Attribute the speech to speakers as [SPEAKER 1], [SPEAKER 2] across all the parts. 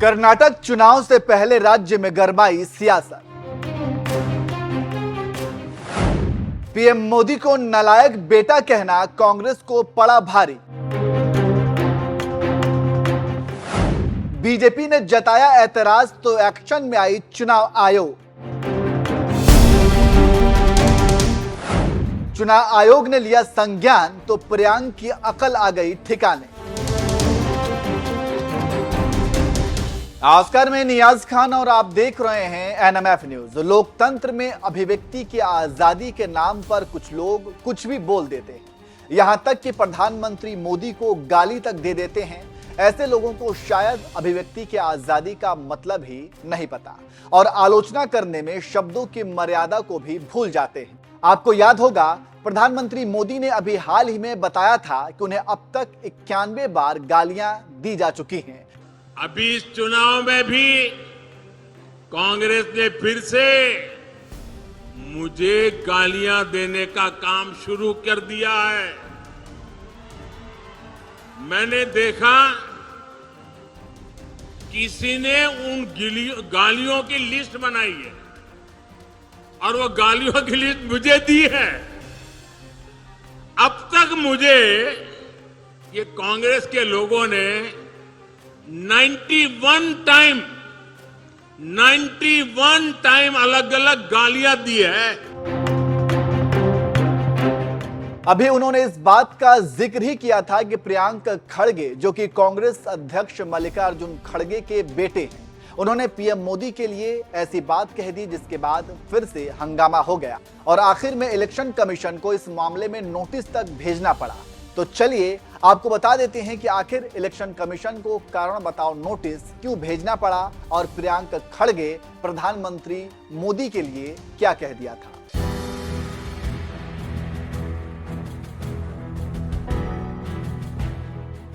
[SPEAKER 1] कर्नाटक चुनाव से पहले राज्य में गरमाई सियासत। पीएम मोदी को नालायक बेटा कहना कांग्रेस को पड़ा भारी। बीजेपी ने जताया ऐतराज तो एक्शन में आई चुनाव आयोग। चुनाव आयोग ने लिया संज्ञान तो प्रियंका की अकल आ गई ठिकाने। नमस्कार, मैं नियाज खान और आप देख रहे हैं एनएमएफ न्यूज। लोकतंत्र में अभिव्यक्ति की आजादी के नाम पर कुछ लोग कुछ भी बोल देते हैं, यहां तक कि प्रधानमंत्री मोदी को गाली तक दे देते हैं। ऐसे लोगों को शायद अभिव्यक्ति की आजादी का मतलब ही नहीं पता और आलोचना करने में शब्दों की मर्यादा को भी भूल जाते हैं। आपको याद होगा, प्रधानमंत्री मोदी ने अभी हाल ही में बताया था कि उन्हें अब तक 91 बार गालियां दी जा चुकी हैं।
[SPEAKER 2] अभी इस चुनाव में भी कांग्रेस ने फिर से मुझे गालियां देने का काम शुरू कर दिया है। मैंने देखा किसी ने उन गालियों की लिस्ट बनाई है और वो गालियों की लिस्ट मुझे दी है। अब तक मुझे ये कांग्रेस के लोगों ने 91 टाइम अलग अलग गालियां दी है।
[SPEAKER 1] अभी उन्होंने इस बात का जिक्र ही किया था कि प्रियंका खड़गे, जो कि कांग्रेस अध्यक्ष मल्लिकार्जुन खड़गे के बेटे हैं, उन्होंने पीएम मोदी के लिए ऐसी बात कह दी जिसके बाद फिर से हंगामा हो गया और आखिर में इलेक्शन कमीशन को इस मामले में नोटिस तक भेजना पड़ा। तो चलिए आपको बता देते हैं कि आखिर इलेक्शन कमीशन को कारण बताओ नोटिस क्यों भेजना पड़ा और प्रियंका खड़गे प्रधानमंत्री मोदी के लिए क्या कह दिया था।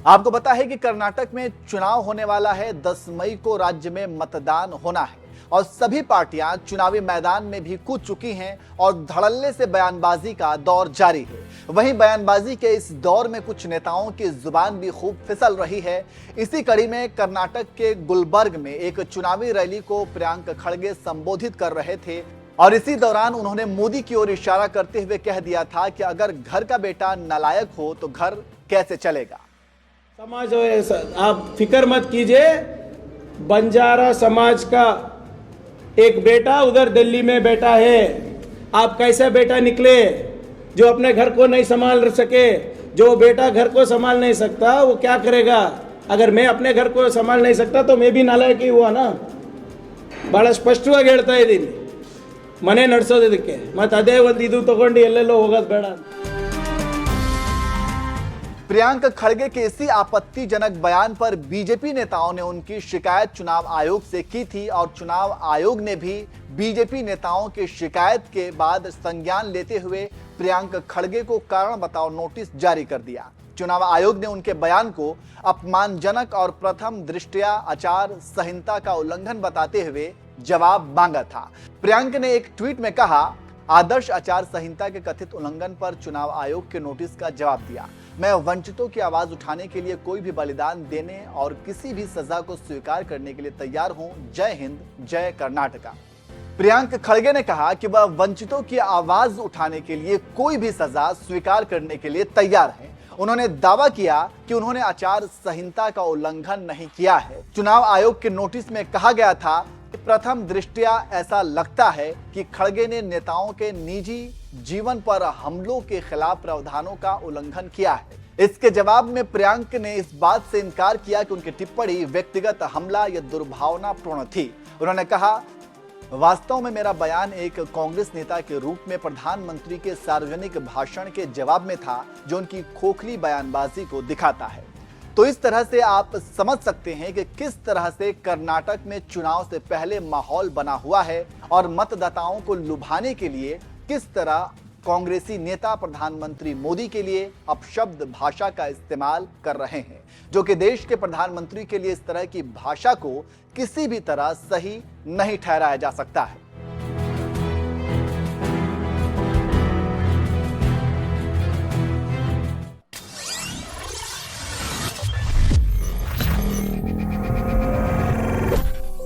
[SPEAKER 1] आपको पता है कि कर्नाटक में चुनाव होने वाला है। 10 मई को राज्य में मतदान होना है और सभी पार्टियां चुनावी मैदान में भी कूद चुकी हैं और धड़ल्ले से बयानबाजी का दौर जारी है। वहीं बयानबाजी के इस दौर में कुछ नेताओं की जुबान भी खूब फिसल रही है। इसी कड़ी में कर्नाटक के गुलबर्ग में एक चुनावी रैली को प्रियंका खड़गे संबोधित कर रहे थे और इसी दौरान उन्होंने मोदी की ओर इशारा करते हुए कह दिया था कि अगर घर का बेटा नालायक हो तो घर कैसे चलेगा।
[SPEAKER 3] समाज आप फिक्र मत कीजिए, बंजारा समाज का एक बेटा उधर दिल्ली में बैठा है। आप कैसे बेटा निकले जो अपने घर को नहीं संभाल सके? जो बेटा घर को संभाल नहीं सकता वो क्या करेगा? अगर मैं अपने घर को संभाल नहीं सकता तो मैं भी नालायक ही हुआ ना। ಬಹಳ ಸ್ಪಷ್ಟವಾಗಿ ಹೇಳ್ತಾ ಇದ್ದೀನಿ, ಮನೆ ನಡೆಸೋದಕ್ಕೆ ಮತ್ತೆ ಅದೇ ಒಂದು ಇದು ತಗೊಂಡು ಎಲ್ಲೆಲ್ಲೋ ಹೋಗೋದು ಬೇಡ।
[SPEAKER 1] प्रियंका खड़गे के इसी आपत्तिजनक बयान पर बीजेपी नेताओं ने उनकी शिकायत चुनाव आयोग से की थी और चुनाव आयोग ने भी बीजेपी नेताओं की शिकायत के बाद संज्ञान लेते हुए प्रियंका खड़गे को कारण बताओ नोटिस जारी कर दिया। चुनाव आयोग ने उनके बयान को अपमानजनक और प्रथम दृष्टया आचार संहिता का उल्लंघन बताते हुए जवाब मांगा था। प्रियंका ने एक ट्वीट में कहा, आदर्श आचार संहिता के कथित उल्लंघन पर चुनाव आयोग के नोटिस का जवाब दिया। मैं वंचितों की आवाज उठाने के लिए कोई भी बलिदान देने और किसी भी सजा को स्वीकार करने के लिए तैयार हूं। जय हिंद, जय कर्नाटका। प्रियंका खड़गे ने कहा कि वह वंचितों की आवाज उठाने के लिए कोई भी सजा स्वीकार करने के लिए तैयार है। उन्होंने दावा किया कि उन्होंने आचार संहिता का उल्लंघन नहीं किया है। चुनाव आयोग के नोटिस में कहा गया था, प्रथम दृष्टया ऐसा लगता है कि खड़गे ने नेताओं के निजी जीवन पर हमलों के खिलाफ प्रावधानों का उल्लंघन किया है। इसके जवाब में प्रियंका ने इस बात से इनकार किया कि उनकी टिप्पणी व्यक्तिगत हमला या दुर्भावनापूर्ण थी। उन्होंने कहा, वास्तव में मेरा बयान एक कांग्रेस नेता के रूप में प्रधानमंत्री के सार्वजनिक भाषण के जवाब में था, जो उनकी खोखली बयानबाजी को दिखाता है। तो इस तरह से आप समझ सकते हैं कि किस तरह से कर्नाटक में चुनाव से पहले माहौल बना हुआ है और मतदाताओं को लुभाने के लिए किस तरह कांग्रेसी नेता प्रधानमंत्री मोदी के लिए अपशब्द भाषा का इस्तेमाल कर रहे हैं, जो कि देश के प्रधानमंत्री के लिए इस तरह की भाषा को किसी भी तरह सही नहीं ठहराया जा सकता है।